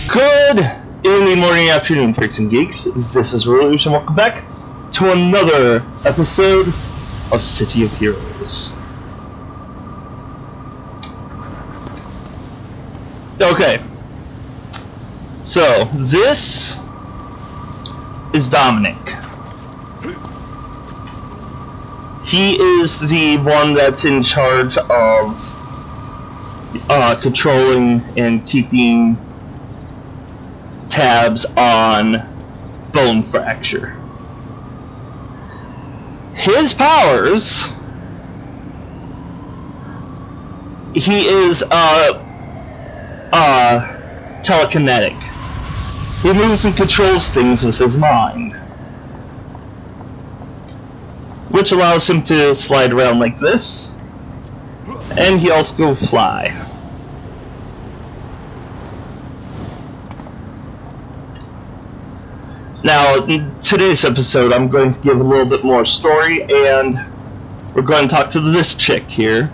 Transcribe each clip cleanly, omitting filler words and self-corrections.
Good evening, morning, afternoon, freaks and geeks. This is Railuge, and welcome back to another episode of City of Heroes. Okay, so this is Dominic. He is the one that's in charge of controlling and keeping tabs on Bonefracture. His powers, he is telekinetic. He moves and controls things with his mind, which allows him to slide around like this, and he also can fly. Now, in today's episode, I'm going to give a little bit more story, and we're going to talk to this chick here.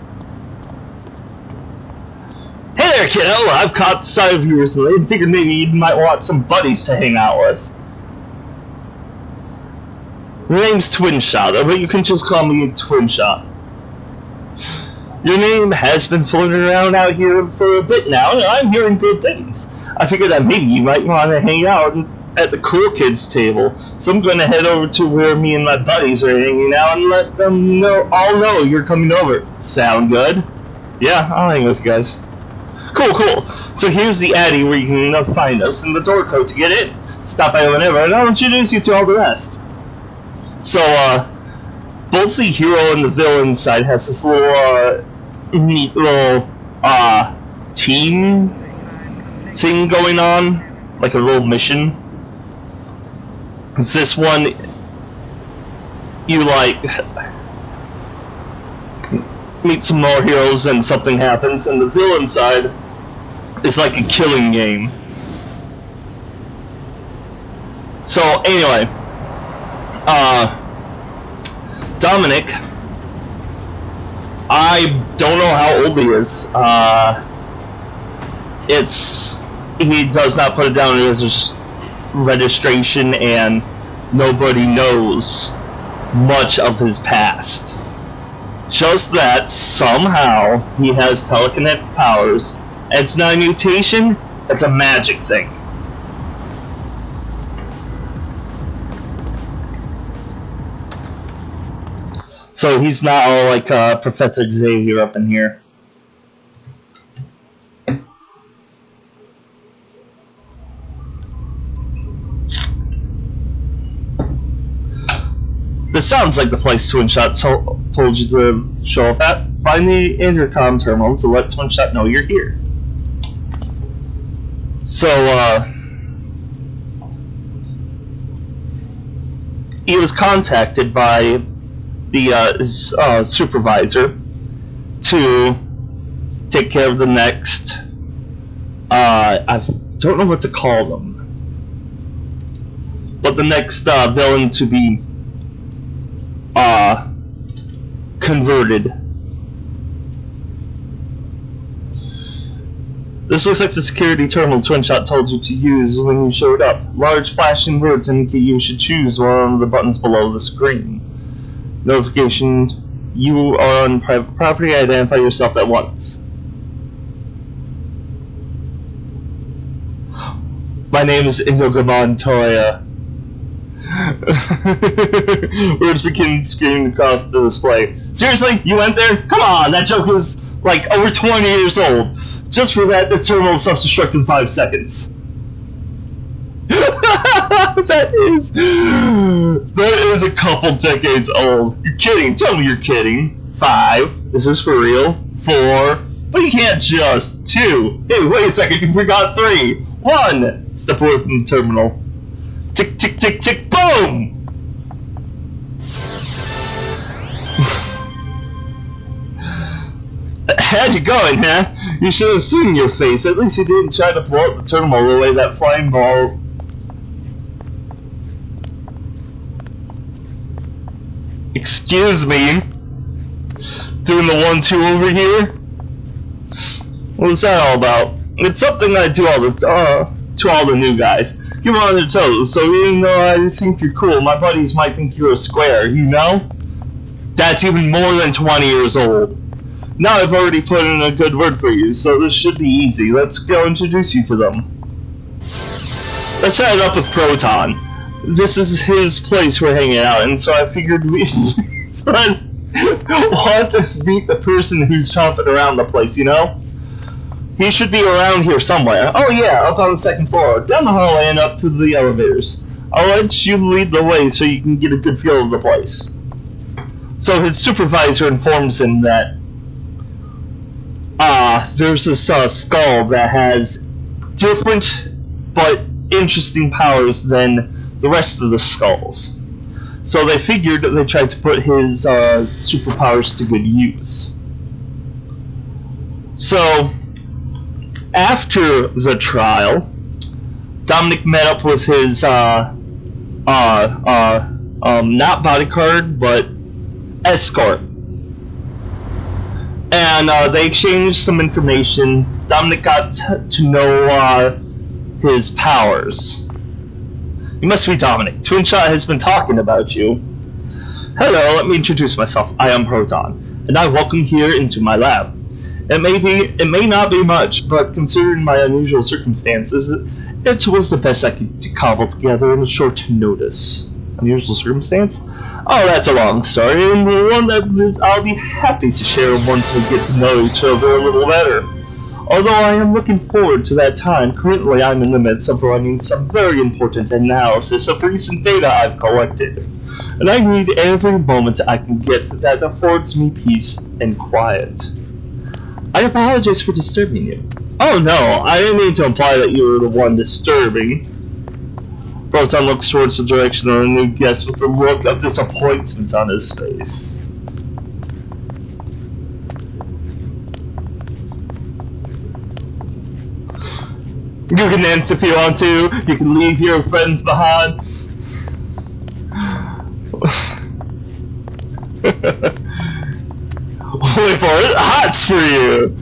Hey there, kiddo! I've caught sight of you recently and figured maybe you might want some buddies to hang out with. The name's Twinshot, but you can just call me Twinshot. Your name has been floating around out here for a bit now, and I'm hearing good things. I figured that maybe you might want to hang out at the cool kids table, so I'm going to head over to where me and my buddies are hanging out and let them all know you're coming over. Sound good? Yeah, I'll hang with you guys. Cool. So here's the Addy where you can find us, and the door code to get in. Stop by whenever, and I'll introduce you to all the rest. So, both the hero and the villain side has this little, neat little, team thing going on, like a little mission. This one, you meet some more heroes and something happens, and the villain side is like a killing game. So anyway, Dominic, I don't know how old he is. He does not put it down as registration, and nobody knows much of his past. Just that somehow he has telekinetic powers, and it's not a mutation, it's a magic thing. So he's not all like Professor Xavier up in here. This sounds like the place Twinshot told you to show up at. Find the intercom terminal to let Twinshot know you're here. So, he was contacted by the supervisor to take care of the next, I don't know what to call them, but the next villain to be converted. This looks like the security terminal Twinshot told you to use when you showed up. Large flashing words indicate you should choose one of the buttons below the screen. Notification: you are on private property. Identify yourself at once. My name is Inigo Montoya. Words begin screaming across the display. Seriously? You went there? Come on, that joke is like over 20 years old. Just for that, this terminal will self-destruct in 5 seconds. That is a couple decades old. You're kidding. Tell me you're kidding. 5. Is this for real? 4. But you can't just. 2. Hey, wait a second. You forgot 3. 1. Step away from the terminal. Tick, tick, tick, tick, boom! How'd you going, huh? You should have seen your face. At least you didn't try to blow up the terminal the way that flying ball. Excuse me? Doing the 1-2 over here? What was that all about? It's something I do all the time. to all the new guys. Keep on their toes, so even though I think you're cool, my buddies might think you're a square, you know? That's even more than 20 years old. Now I've already put in a good word for you, so this should be easy. Let's go introduce you to them. Let's start it up with Proton. This is his place we're hanging out, and so I figured we want to meet the person who's chomping around the place, you know? He should be around here somewhere. Oh yeah, up on the second floor, down the hallway and up to the elevators. I'll let you lead the way so you can get a good feel of the place. So his supervisor informs him that there's this skull that has different but interesting powers than the rest of the skulls. So they figured they tried to put his superpowers to good use. So after the trial, Dominic met up with his not bodyguard but escort, and they exchanged some information. Dominic got to know his powers. You must be Dominic. Twinshot has been talking about you. Hello, let me introduce myself. I am Proton, and I welcome here into my lab. It may not be much, but considering my unusual circumstances, it was the best I could cobble together in a short notice. Unusual circumstance? Oh, that's a long story, and one that I'll be happy to share once we get to know each other a little better. Although I am looking forward to that time, currently I'm in the midst of running some very important analysis of recent data I've collected, and I need every moment I can get that affords me peace and quiet. I apologize for disturbing you. Oh no, I didn't mean to imply that you were the one disturbing. Proton looks towards the direction of the new guest with a look of disappointment on his face. You can dance if you want to. You can leave your friends behind. Wait for it. Hots for you.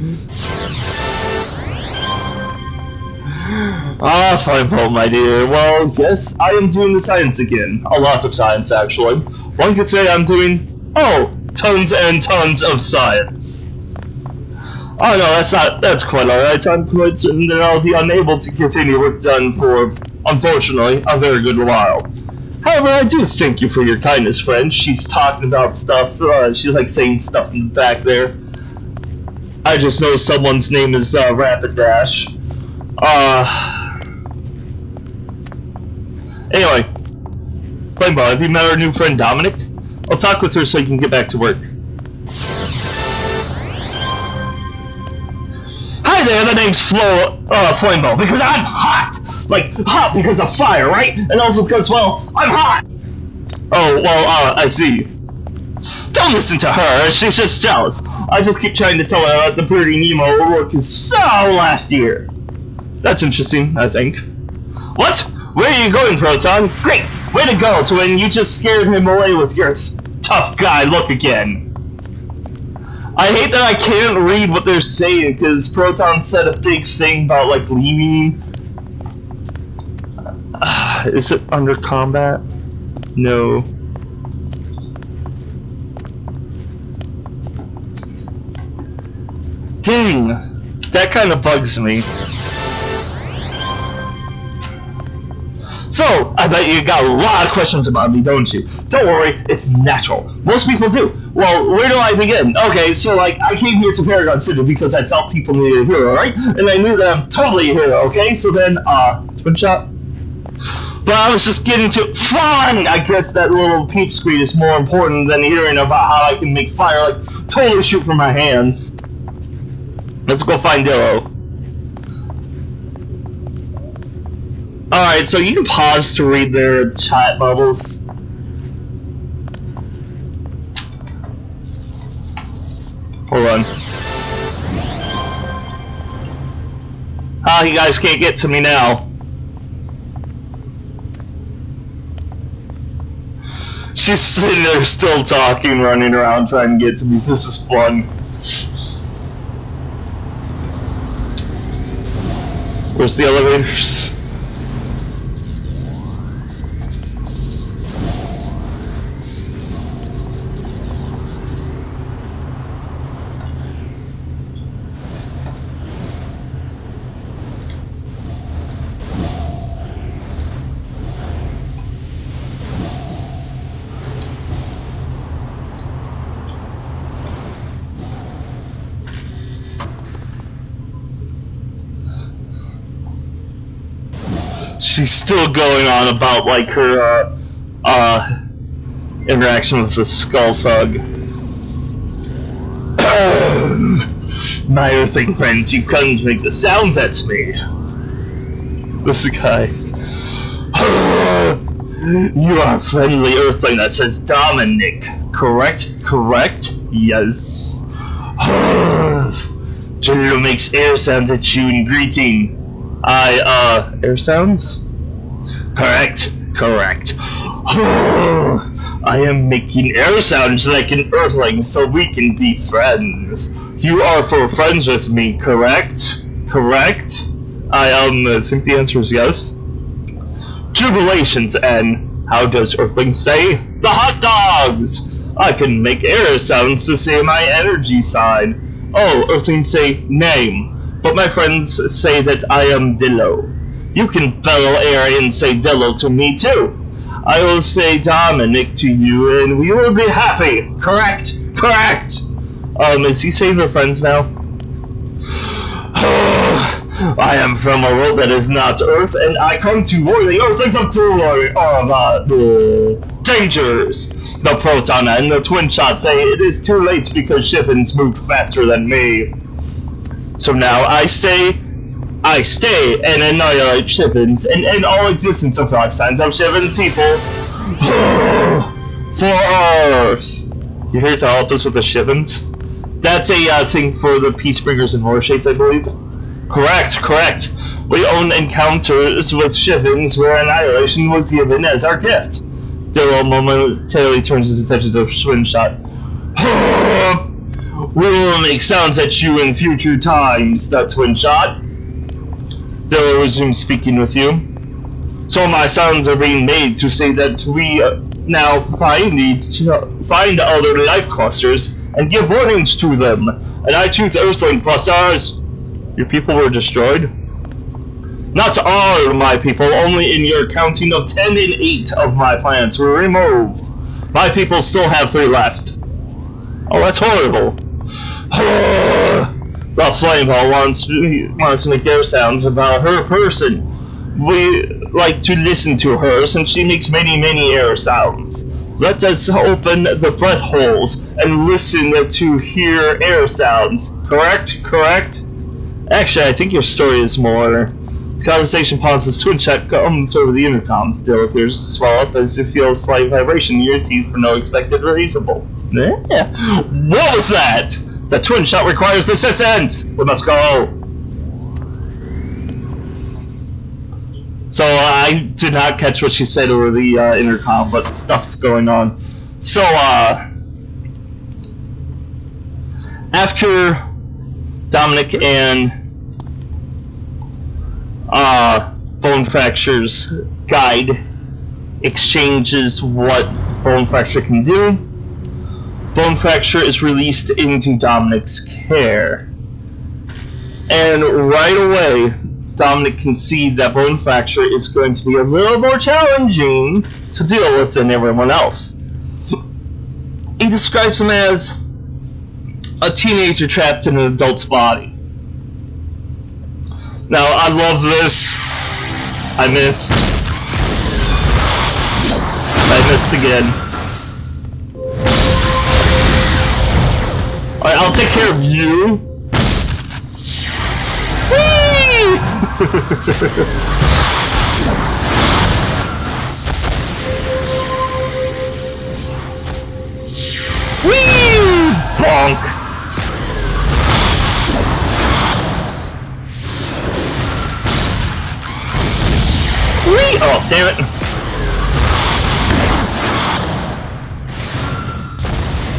Ah, fine, well, my dear. Well, yes, I am doing the science again. A lot of science, actually. One could say I'm doing, tons and tons of science. Oh no, that's quite alright. I'm quite certain that I'll be unable to get any work done for, unfortunately, a very good while. However, I do thank you for your kindness, friend. She's talking about stuff, she's like saying stuff in the back there. I just know someone's name is, Rapid Dash. Anyway, Flameball, have you met our new friend Dominic? I'll talk with her so you can get back to work. Hi there, the name's Flameball, because I'm hot! Like, hot because of fire, right? And also because, well, I'm hot! Oh, well, I see. Don't listen to her, she's just jealous. I just keep trying to tell her that the Pretty Nemo work is so last year. That's interesting, I think. What? Where are you going, Proton? Great! Way to go, Twin! You just scared him away with your tough guy look again. I hate that I can't read what they're saying, because Proton said a big thing about, like, leaving. Is it under combat? No. Dang! That kind of bugs me. So, I bet you got a lot of questions about me, don't you? Don't worry, it's natural. Most people do. Well, where do I begin? Okay, so like, I came here to Paragon City because I felt people needed a hero, right? And I knew that I'm totally a hero, okay? So then, twin shot? But I was just getting to fun! I guess that little peep screen is more important than hearing about how I can make fire, like, totally shoot from my hands. Let's go find Dillo. Alright, so you can pause to read their chat bubbles. Hold on. You guys can't get to me now. She's sitting there still talking, running around trying to get to me. This is fun. Where's the elevators? She's still going on about like her interaction with the skull thug. My earthling friends, you couldn't make the sounds at me. This guy. You are a friendly earthling that says Dominic. Correct? Correct? Yes. General makes air sounds at you in greeting. Air sounds? Correct. Correct. I am making air sounds like an earthling so we can be friends. You are for friends with me, correct? Correct? I think the answer is yes. Jubilations, and how does earthling say? The hot dogs! I can make air sounds to say my energy side. Oh, earthlings say name, but my friends say that I am Dillo. You can bellow air and say Dillo to me too. I will say Dominic to you and we will be happy. Correct? Correct! Is he saying we're friends now? I am from a world that is not Earth, and I come to warn the Earthlings of dangers. The Proton and the Twin Shot say it is too late because Shivens moved faster than me. So now I stay and annihilate Shivens and end all existence of life signs of Shivan people. For Earth. You're here to help us with the Shivens? That's a thing for the Peacebringers and Warshades, I believe. Correct, correct. We own encounters with Shivens where annihilation was given as our gift. Dillo momentarily turns his attention to Twin Shot. We will make sounds at you in future times, the Twin Shot. Dillo resumes speaking with you. So my sounds are being made to say that we now find other life clusters and give warnings to them. And I choose Earthling clusters. Your people were destroyed? Not all of my people, only in your counting of 10 and 8 of my planets were removed. My people still have 3 left. Oh, that's horrible. The Flameball wants to make air sounds about her person. We like to listen to her since she makes many, many air sounds. Let us open the breath holes and listen to hear air sounds. Correct? Correct? Actually, I think your story is more. The conversation pauses. Twin Shot comes over the intercom. Dillo appears to swell up as you feel a slight vibration in your teeth for no expected reason. Yeah. What was that? The Twin Shot requires assistance! We must go! So, I did not catch what she said over the intercom, but stuff's going on. So, after Dominic and Bonefracture's guide exchanges what Bonefracture can do, Bonefracture is released into Dominic's care. And right away, Dominic can see that Bonefracture is going to be a little more challenging to deal with than everyone else. He describes him as a teenager trapped in an adult's body. Now, I love this. I missed. I missed again. Alright, I'll take care of you. Whee! Whee! Bonk! Whee! Oh, damn it!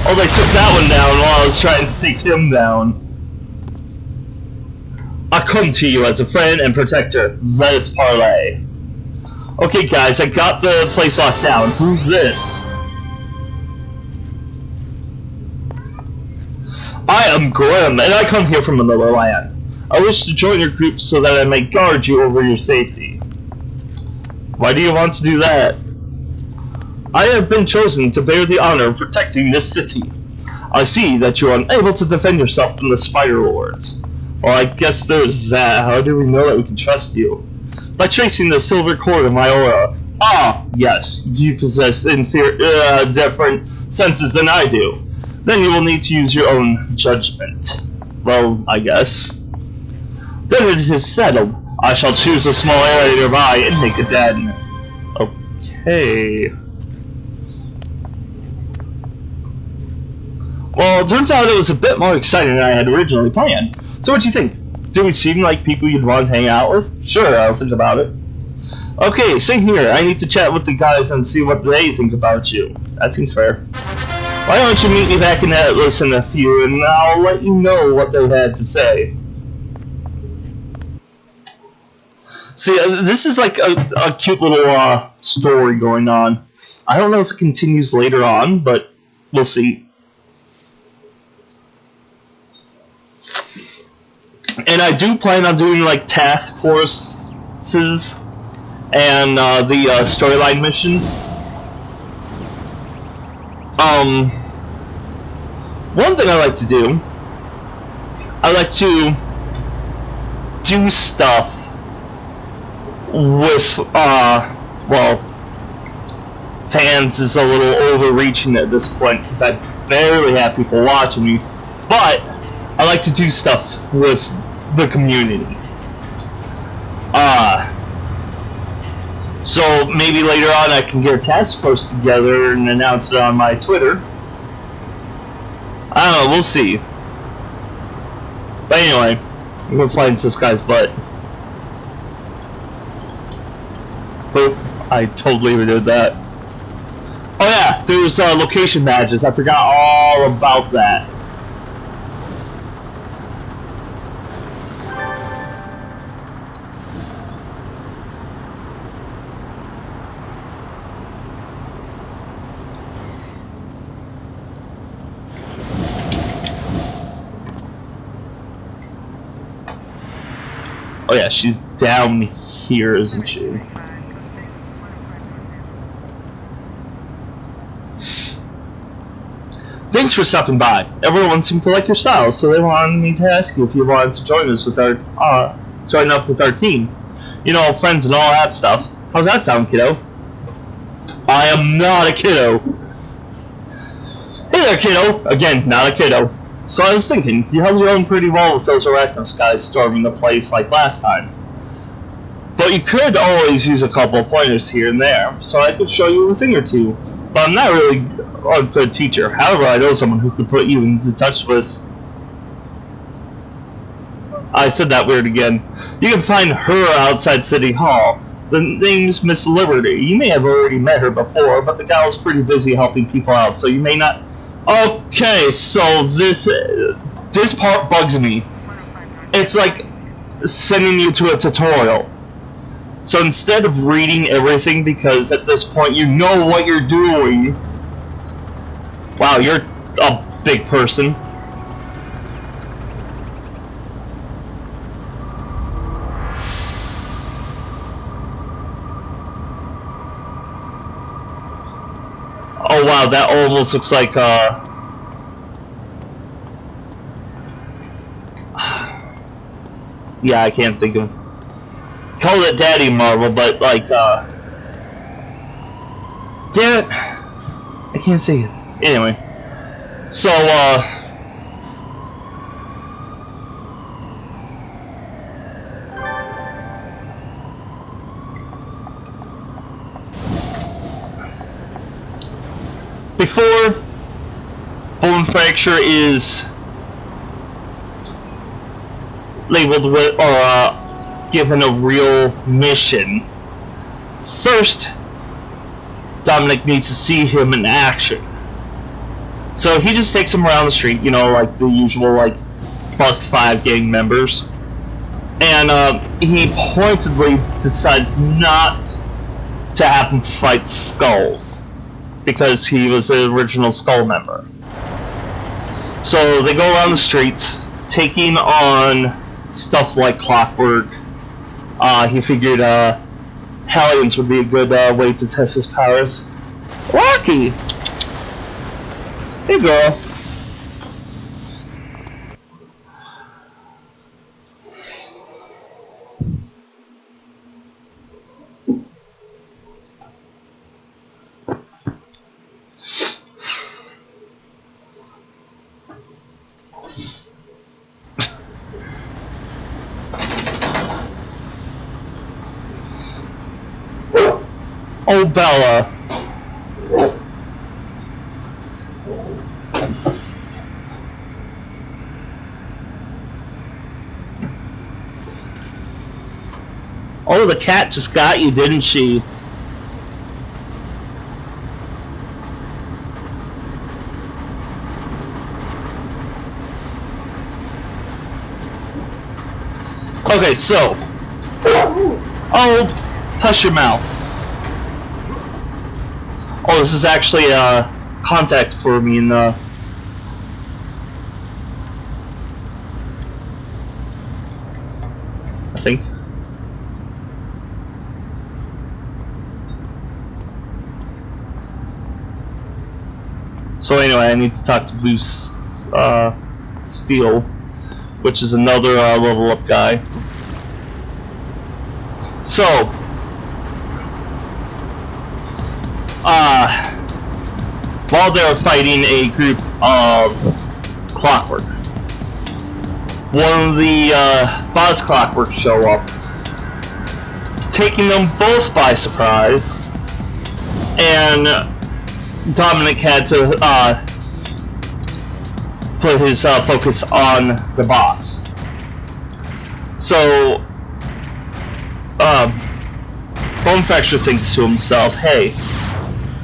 Oh, they took that one down while I was trying to take him down. I come to you as a friend and protector. Let us parlay. Okay, guys, I got the place locked down. Who's this? I am Grim, and I come here from another land. I wish to join your group so that I may guard you over your safety. Why do you want to do that? I have been chosen to bear the honor of protecting this city. I see that you are unable to defend yourself from the Spider Lords. Well, I guess there's that. How do we know that we can trust you? by tracing the silver cord of my aura. Ah, yes, you possess different senses than I do. Then you will need to use your own judgment. Well, I guess. Then it is settled. I shall choose a small area nearby and make a den. Okay. Well, it turns out it was a bit more exciting than I had originally planned. So what do you think? Do we seem like people you'd want to hang out with? Sure, I'll think about it. Okay, same here. I need to chat with the guys and see what they think about you. That seems fair. Why don't you meet me back in Atlas in a few, and I'll let you know what they had to say. See, this is like a cute little story going on. I don't know if it continues later on, but we'll see. And I do plan on doing like task forces and the storyline missions. One thing I like to do, I like to do stuff with, well, fans is a little overreaching at this point because I barely have people watching me, but I like to do stuff with the community. So maybe later on I can get a task force together and announce it on my Twitter. I don't know, we'll see. But anyway, I'm gonna fly into this guy's butt. Oop, I totally did that. Oh yeah, there's location badges. I forgot all about that. Oh yeah, she's down here, isn't she? Thanks for stopping by. Everyone seemed to like your style, so they wanted me to ask you if you wanted to join us with our, join up with our team. You know, friends and all that stuff. How's that sound, kiddo? I am not a kiddo. Hey there, kiddo. Again, not a kiddo. So I was thinking, you held your own pretty well with those Arachnos guys storming the place like last time. But you could always use a couple of pointers here and there, so I could show you a thing or two. But I'm not really a good teacher. However, I know someone who could put you into touch with... I said that weird again. You can find her outside City Hall. The name's Miss Liberty. You may have already met her before, but the gal's pretty busy helping people out, so you may not... Okay, so this part bugs me. It's like sending you to a tutorial. So instead of reading everything, because at this point you know what you're doing. Wow, you're a big person. Oh wow, that almost looks like yeah, I can't think of... Call it Daddy Marvel, but like damn it, I can't say it. Anyway, so before Bonefracture is labeled with or given a real mission, first Dominic needs to see him in action. So he just takes him around the street, you know, like the usual like bust 5 gang members, and he pointedly decides not to have him fight Skulls because he was an original Skull member. So they go around the streets taking on stuff like Clockwork. He figured Hellions would be a good way to test his powers. Rocky! Hey girl. Oh, Bella. Oh, the cat just got you, didn't she? Okay, so. Oh, hush your mouth. Oh, this is actually a contact for me in the. I think. So anyway, I need to talk to Blue Steel, which is another level up guy. So, while they're fighting a group of Clockwork, one of the boss Clockwork show up, taking them both by surprise, and Dominic had to put his focus on the boss. So, Bonefracture thinks to himself, hey,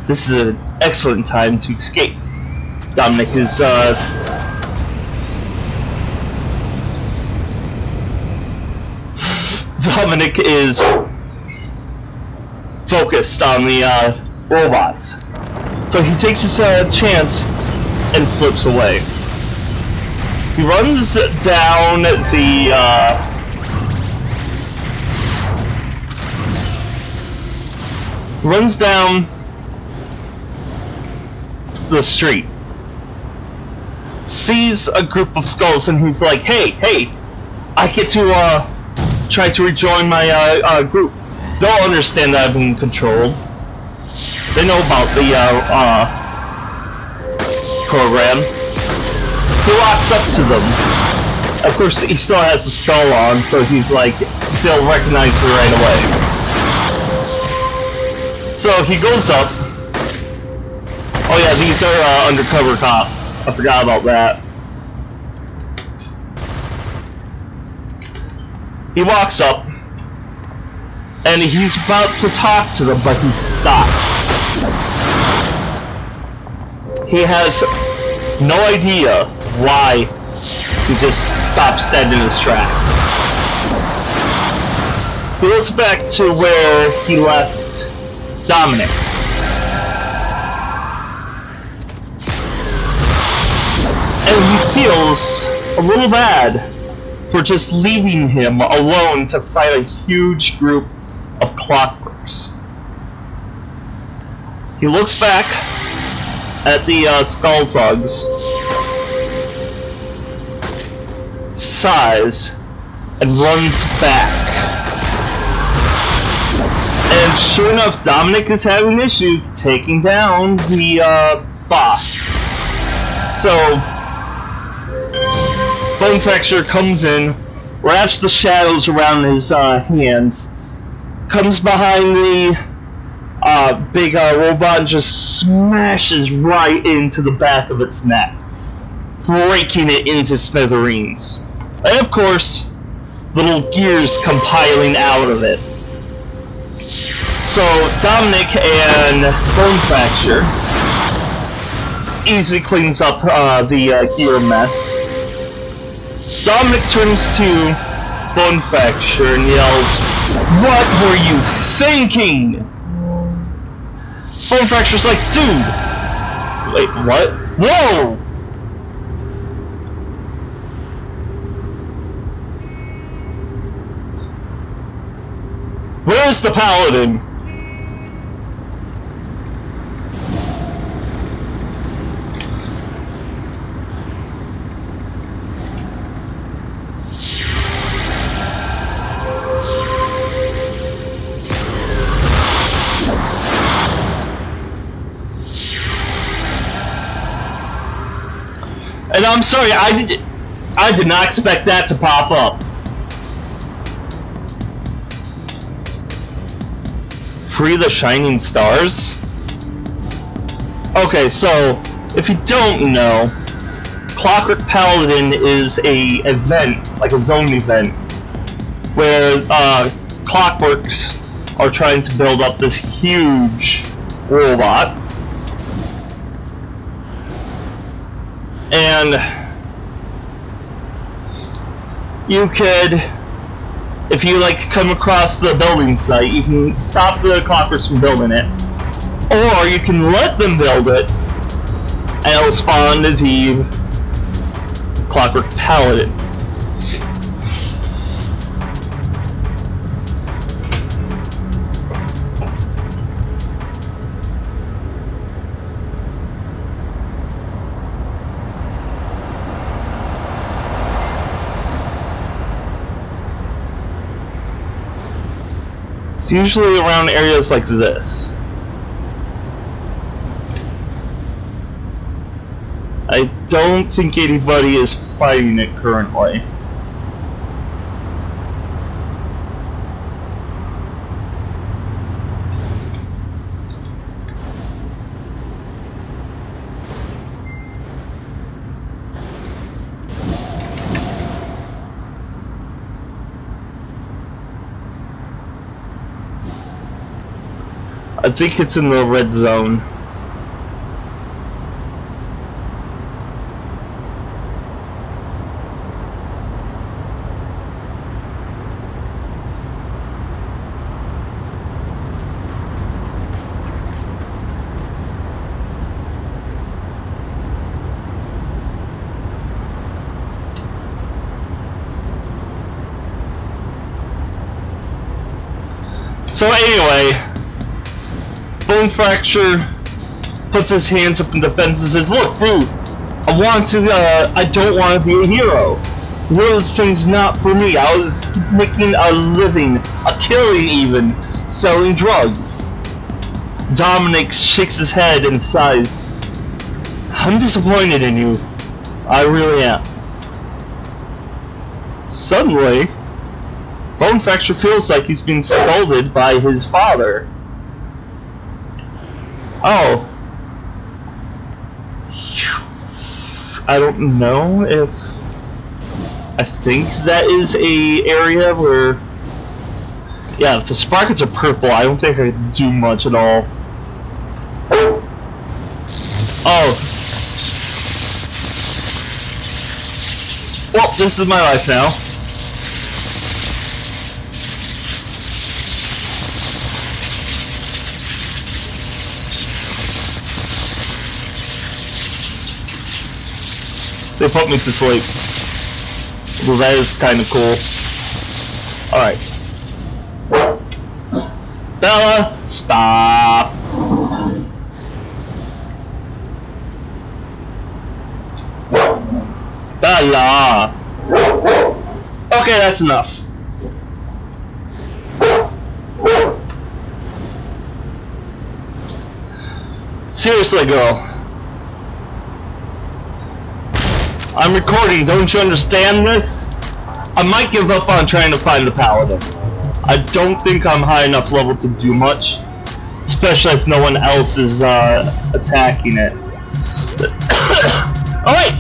this is an excellent time to escape. Dominic is focused on the robots. So he takes his chance and slips away. He runs down the street, sees a group of skulls, and he's like, hey, I get to try to rejoin my group. They'll understand that I've been controlled. They know about the program. He walks up to them. Of course, he still has the skull on, so he's like, they'll recognize me right away. So he goes up. Oh yeah, these are undercover cops. I forgot about that. He walks up, and he's about to talk to them, but he stops. He has no idea why he just stops dead in his tracks. He looks back to where he left Dominic. And he feels a little bad for just leaving him alone to fight a huge group of Clockworks. He looks back at the skull thugs, sighs, and runs back. And sure enough, Dominic is having issues taking down the boss. So Bonefracture comes in, wraps the shadows around his hands, comes behind the big robot and just smashes right into the back of its neck, breaking it into smithereens. And of course, little gears come piling out of it. So Dominic and Bonefracture easily cleans up the gear mess. Dominic turns to Bonefracture and yells, "What were you thinking?" Bonefracture's like, "Dude! Wait, what? Whoa!" Where's the Paladin? And I'm sorry, I did not expect that to pop up. free the shining stars? Okay, so if you don't know, Clockwork Paladin is a event, like a zone event, where Clockworks are trying to build up this huge robot, and you could, if you like come across the building site, you can stop the Clockworks from building it, or you can let them build it, and it'll spawn the Clockwork Paladin. It's usually around areas like this. I don't think anybody is fighting it currently. I think it's in the red zone. So anyway, Bonefracture puts his hands up in defense and says, "Look, dude, I don't want to be a hero. Those things not for me. I was making a living, a killing even, selling drugs." Dominic shakes his head and sighs. "I'm disappointed in you. I really am." Suddenly, Bonefracture feels like he's been scolded by his father. Oh. I don't know if... I think that is a area where... Yeah, if the sprockets are purple, I don't think I can do much at all. Oh. Well, this is my life now. They put me to sleep. Well, that is kind of cool. Alright. Bella, stop. Bella. Okay, that's enough. Seriously, girl. I'm recording, don't you understand this? I might give up on trying to find the Paladin. I don't think I'm high enough level to do much, especially if no one else is attacking it. Alright!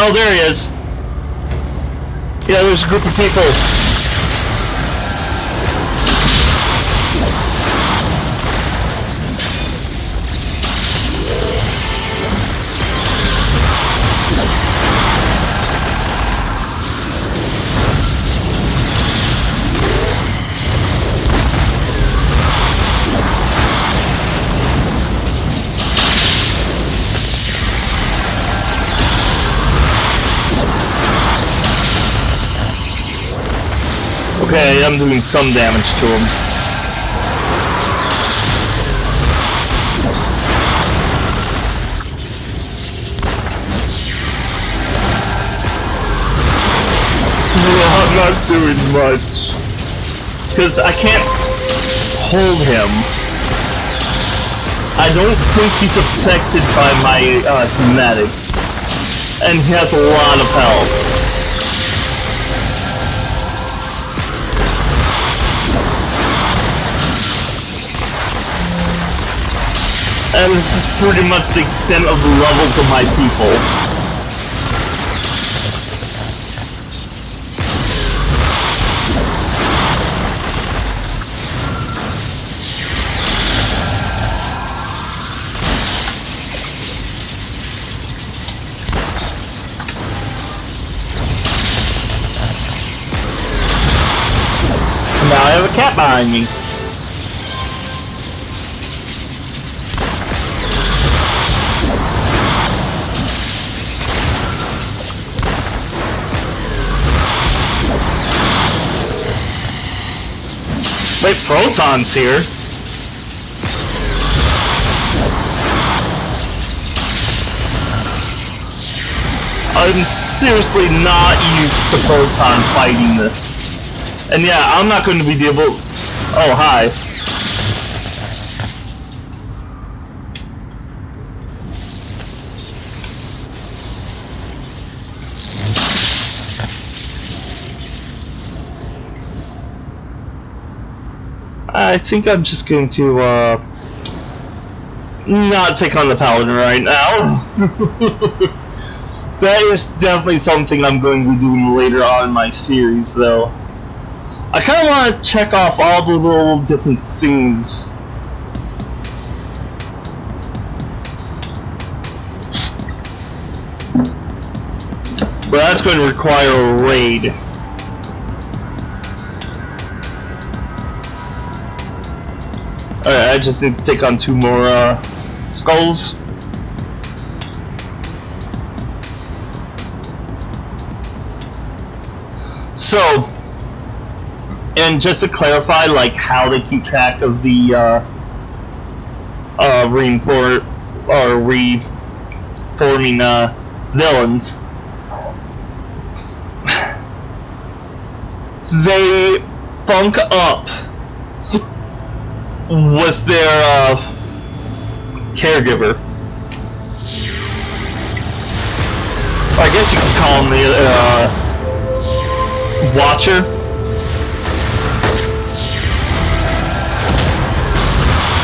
Oh, there he is. Yeah, there's a group of people. Okay, I'm doing some damage to him. I'm not doing much. Because I can't hold him. I don't think he's affected by my kinetics. And he has a lot of health. And this is pretty much the extent of the levels of my people. Now I have a cat behind me. Wait, Proton's here. I'm seriously not used to Proton fighting this. And yeah, I'm not going to be able... Oh, hi. I think I'm just going to, not take on the Paladin right now. That is definitely something I'm going to be doing later on in my series, though. I kind of want to check off all the little different things. But that's going to require a raid. Alright, I just need to take on 2 more skulls. So, and just to clarify, like, how they keep track of the reforming villains, they bunk up with their caregiver. I guess you could call him the Watcher.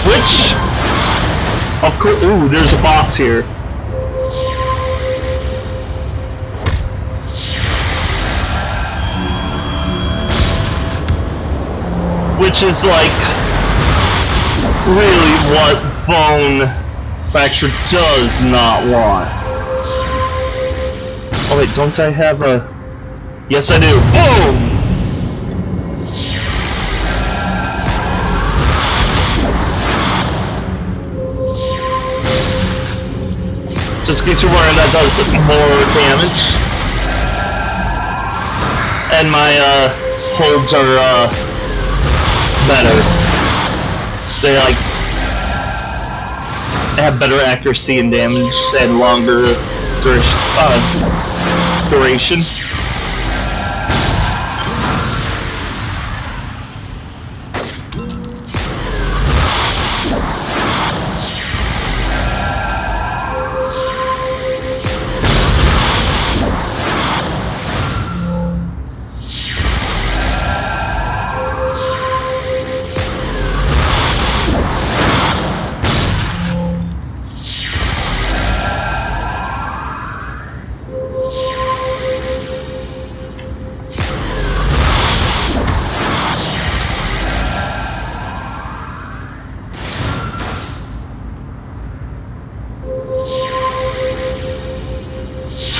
Which, of course, ooh, there's a boss here. Which is like really what Bonefracture does not want. Oh wait, don't I have a... Yes I do. Boom! Just in case you're wondering, that does more damage. And my holds are better. They like have better accuracy and damage and longer duration.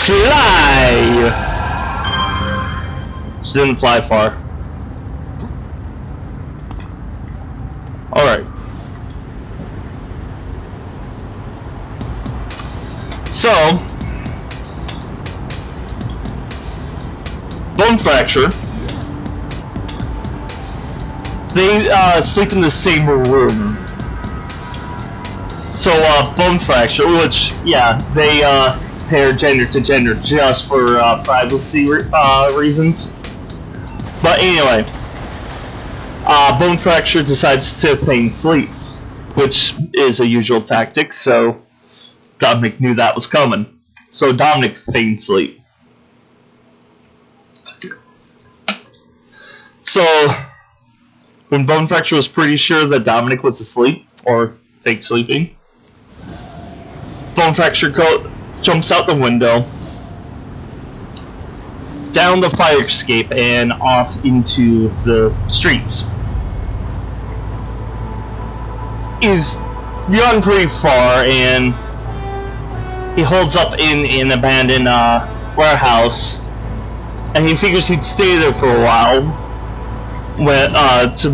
Fly! She didn't fly far. Alright. So, Bonefracture They sleep in the same room. So, Bonefracture, which, yeah, they pair gender to gender just for privacy reasons. But anyway, Bonefracture decides to feign sleep, which is a usual tactic, so Dominic knew that was coming. So Dominic feigned sleep. So, when Bonefracture was pretty sure that Dominic was asleep, or fake sleeping, Bonefracture jumps out the window, down the fire escape, and off into the streets. He's gone pretty far, and he holds up in an abandoned warehouse, and he figures he'd stay there for a while to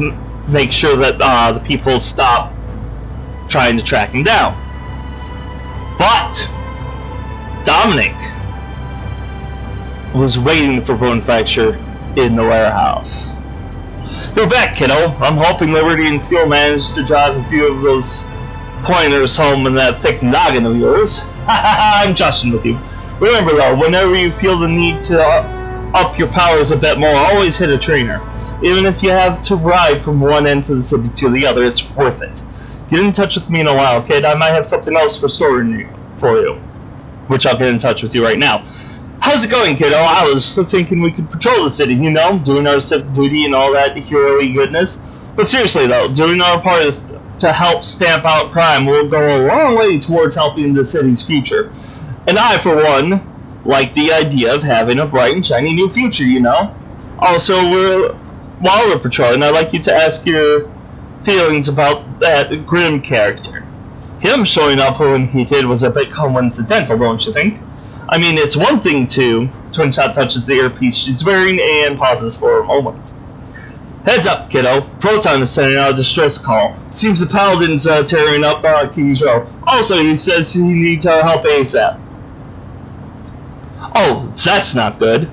make sure that the people stop trying to track him down. But Dominic was waiting for Bonefracture in the warehouse. You're back, kiddo. I'm hoping Liberty and Steel managed to drive a few of those pointers home in that thick noggin of yours. I'm joshing with you. Remember though, whenever you feel the need to up your powers a bit more, always hit a trainer. Even if you have to ride from one end of the city to the other, it's worth it. Get in touch with me in a while, kid. I might have something else for you. Which I'll get in touch with you right now. How's it going, kiddo? I was thinking we could patrol the city, you know, doing our civic duty and all that hero-y goodness. But seriously though, doing our part is to help stamp out crime will go a long way towards helping the city's future. And I, for one, like the idea of having a bright and shiny new future, you know? Also, while we're patrolling, I'd like you to ask your feelings about that Grim character. Him showing up when he did was a bit coincidental, don't you think? I mean, it's one thing to... Twinshot touches the earpiece she's wearing and pauses for a moment. Heads up, kiddo. Proton is sending out a distress call. Seems the Paladin's tearing up King's Row. Also, he says he needs our help ASAP. Oh, that's not good.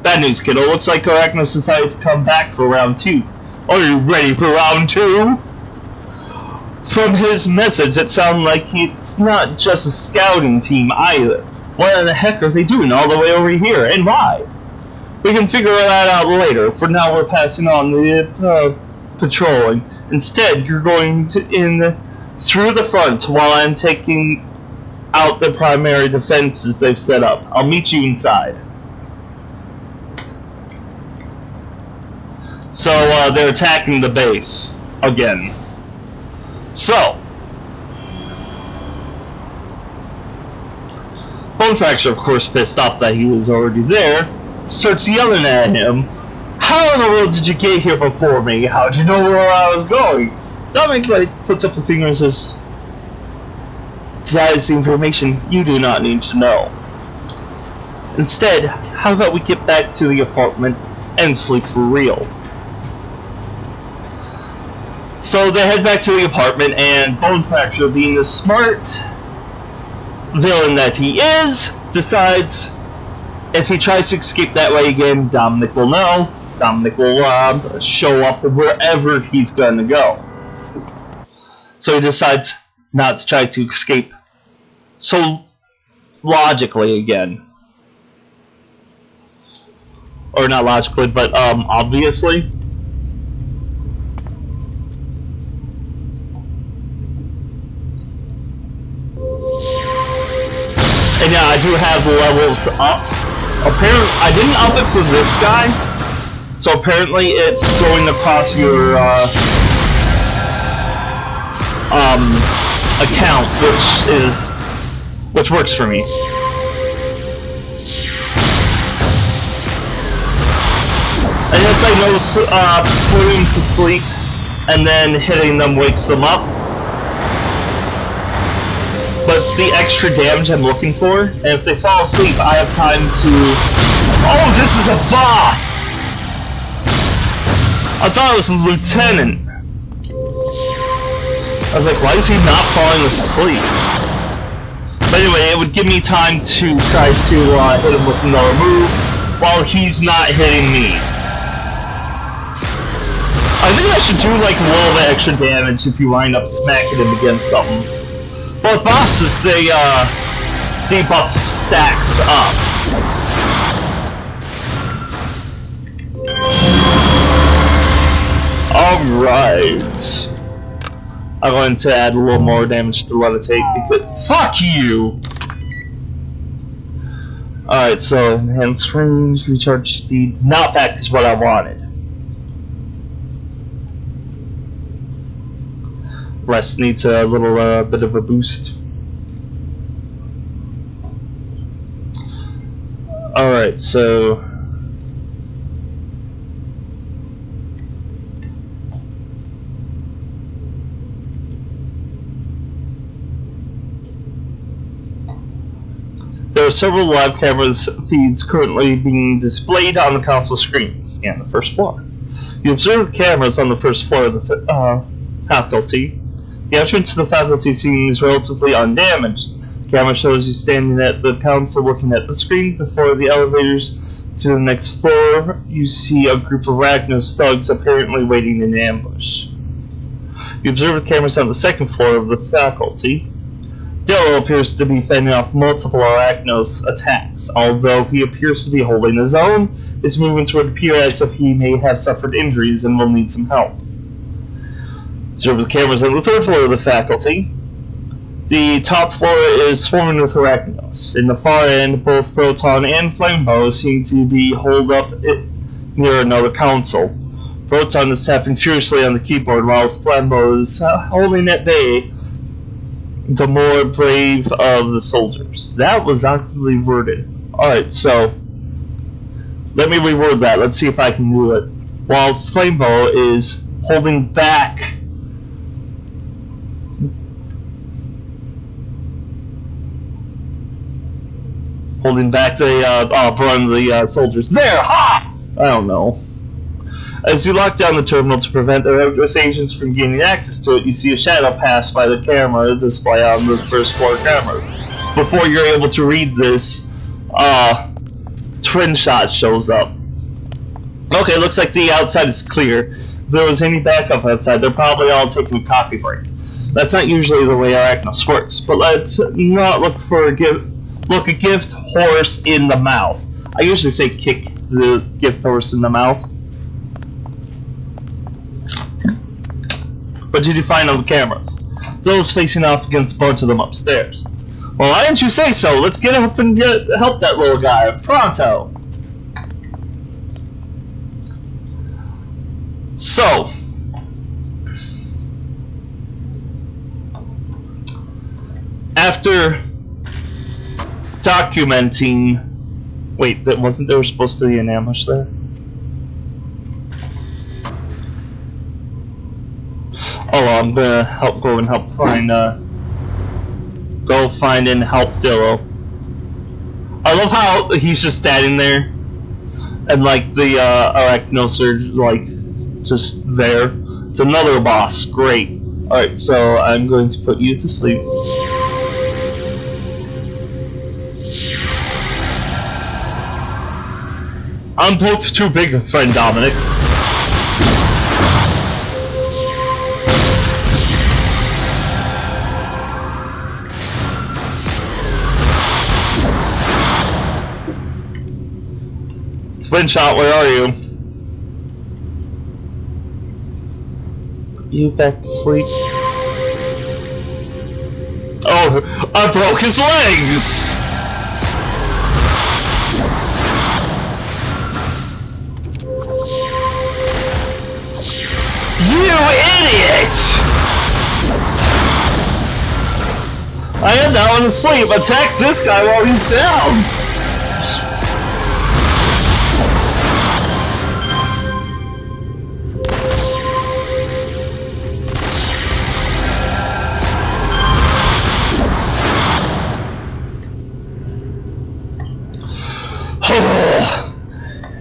Bad news, kiddo. Looks like Arachno's decided to come back for round 2. Are you ready for round 2? From his message, it sounded like it's not just a scouting team either. What the heck are they doing all the way over here, and why? We can figure that out later. For now, we're passing on the patrolling. Instead, you're going through the front while I'm taking out the primary defenses they've set up. I'll meet you inside. So, they're attacking the base again. So, Bonefracture, of course, pissed off that he was already there, starts yelling at him. How in the world did you get here before me? How'd you know where I was going? Dominic puts up a finger and says, that is the information you do not need to know. Instead, how about we get back to the apartment and sleep for real? So they head back to the apartment, and Bonefracture, being the smart villain that he is, decides if he tries to escape that way again, Dominic will know. Dominic will show up wherever he's going to go. So he decides not to try to escape so logically again. Or not logically, but obviously. And yeah, I do have the levels up. Apparently, I didn't up it for this guy, so apparently it's going across your account, which works for me. I guess I know putting them to sleep and then hitting them wakes them up. But it's the extra damage I'm looking for, and if they fall asleep, I have time to... Oh, this is a boss! I thought it was a lieutenant. I was like, why is he not falling asleep? But anyway, it would give me time to try to hit him with another move, while he's not hitting me. I think I should do like a little bit extra damage if you wind up smacking him against something. Both bosses, they debuff stacks up. Alright. I'm going to add a little more damage to levitate because fuck you! Alright, so enhance range, recharge speed. Not back is what I wanted. Rest needs a little bit of a boost. Alright, so there are several live cameras feeds currently being displayed on the console screen. Scan the first floor. You observe the cameras on the first floor of the faculty. The entrance to the faculty seems relatively undamaged. The camera shows you standing at the console looking at the screen. Before the elevators to the next floor, you see a group of Arachnos thugs apparently waiting in ambush. You observe the cameras on the second floor of the faculty. Dillo appears to be fending off multiple Arachnos attacks. Although he appears to be holding his own, his movements would appear as if he may have suffered injuries and will need some help. Observe the cameras on the third floor of the faculty. The top floor is swarming with Arachnos. In the far end, both Proton and Flamebow seem to be holed up near another console. Proton is tapping furiously on the keyboard, whilst Flamebow is holding at bay the more brave of the soldiers. That was awkwardly worded. Alright, so let me reword that. Let's see if I can do it. While Flamebow is holding back the brunt of the soldiers. There! Ha! I don't know. As you lock down the terminal to prevent the Arachnos agents from gaining access to it, you see a shadow pass by the camera display on the first floor cameras. Before you're able to read this, Twin Shot shows up. Okay, looks like the outside is clear. If there was any backup outside, they're probably all taking a coffee break. That's not usually the way Arachnos works, but let's not look for a gift horse in the mouth. I usually say kick the gift horse in the mouth. What did you find on the cameras? Those facing off against a bunch of them upstairs. Well, why didn't you say so? Let's get up and help that little guy. Pronto! So, after documenting... Wait, wasn't there supposed to be an ambush there? Oh, I'm gonna go and help find, go find and help Dillo. I love how he's just standing there, and like the Arachnos are like just there. It's another boss. Great. All right, so I'm going to put you to sleep. I'm both too big, friend Dominic. Twin Shot, where are you? You back to sleep? Oh, I broke his legs! You idiot! I am now asleep. Attack this guy while he's down!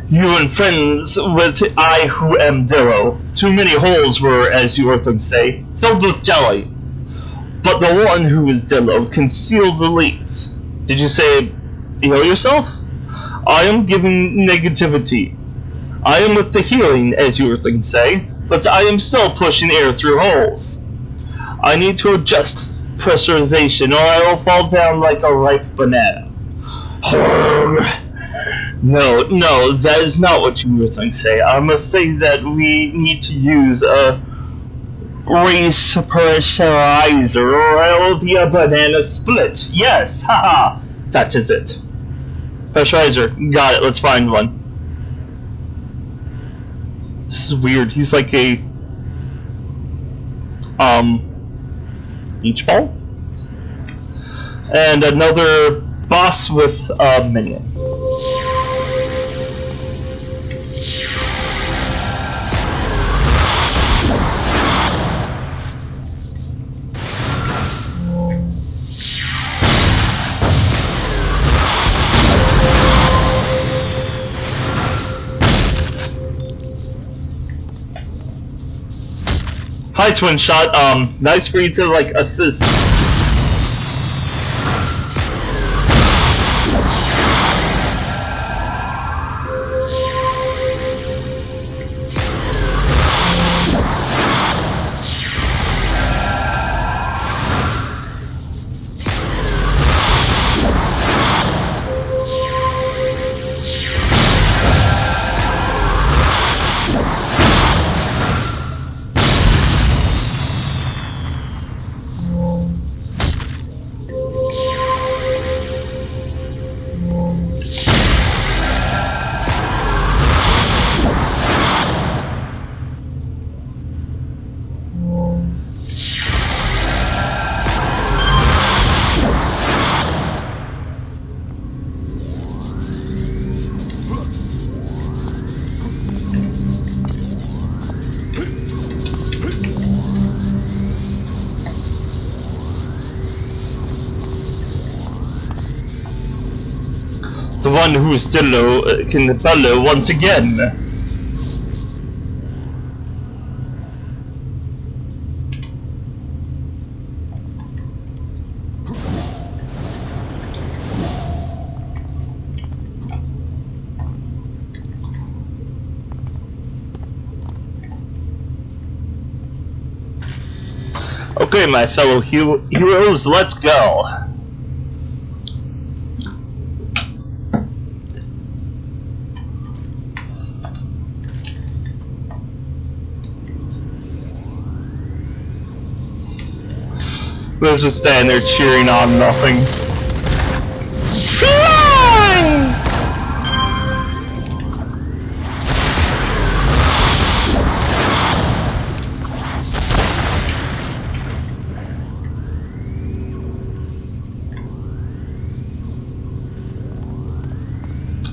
You and friends with I who am Dillo. Too many holes were, as you Earthlings say, filled with jelly. But the one who is Dillo can seal the leaks. Did you say, heal yourself? I am giving negativity. I am with the healing, as you Earthlings say. but I am still pushing air through holes. I need to adjust pressurization or I will fall down like a ripe banana. No, that is not what you were going to say. I must say that we need to use a race pressurizer or it will be a banana split. Yes, haha, that is it. Pressurizer, got it, let's find one. This is weird, he's like a, beach ball? And another boss with a minion. Hi, Twin Shot. Nice for you to, like, assist. The one who still can bellow once again. Okay, my fellow heroes, let's go. We're just standing there cheering on nothing. Fly!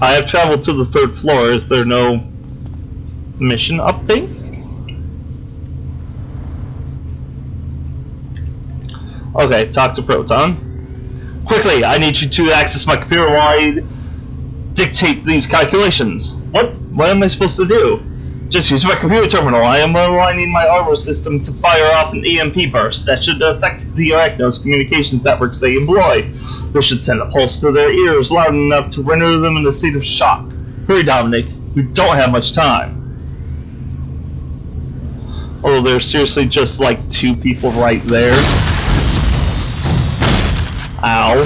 I have traveled to the 3rd floor. Is there no mission update? Okay, talk to Proton. Quickly, I need you to access my computer while I dictate these calculations. What am I supposed to do? Just use my computer terminal. I am aligning my armor system to fire off an EMP burst that should affect the Arachnos communications networks they employ. This should send a pulse to their ears loud enough to render them in a state of shock. Hurry, Dominic. We don't have much time. Oh, there's seriously just like 2 people right there. Ow.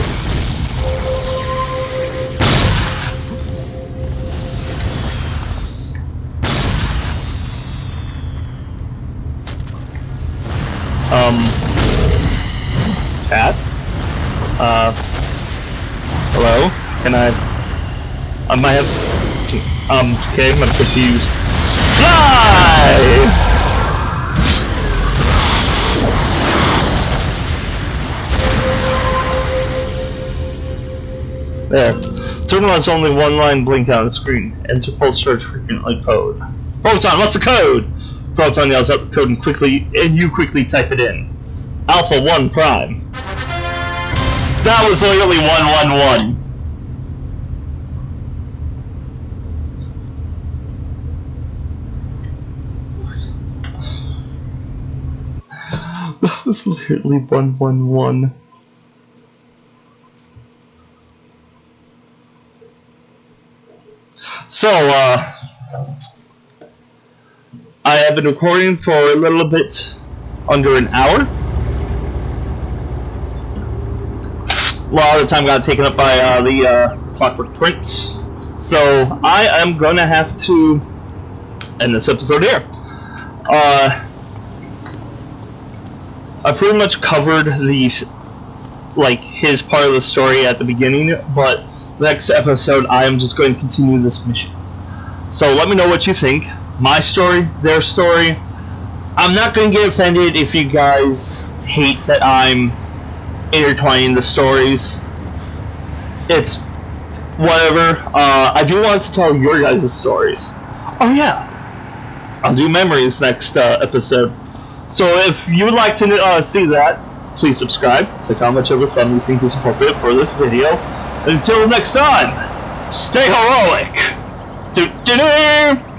Cat? Hello? Can I might have, okay, I'm confused. Fly! There. Terminal has only one line blink on the screen. Enter pulse charge frequently code. Proton, what's the code? Proton yells out the code and you quickly type it in. Alpha 1 Prime. That was literally 111. That was literally 111. So, I have been recording for a little bit under an hour. A lot of the time got taken up by the Clockwork Prince. So I am going to have to end this episode here. I pretty much covered his part of the story at the beginning, but next episode I am just going to continue this mission. So let me know what you think. My story, their story. I'm not going to get offended if you guys hate that I'm intertwining the stories. It's whatever. I do want to tell your guys' stories. Oh yeah, I'll do memories next episode. So if you would like to see that, please subscribe. Click on whichever thumb you think is appropriate for this video. Until next time, stay heroic. Do-do-do!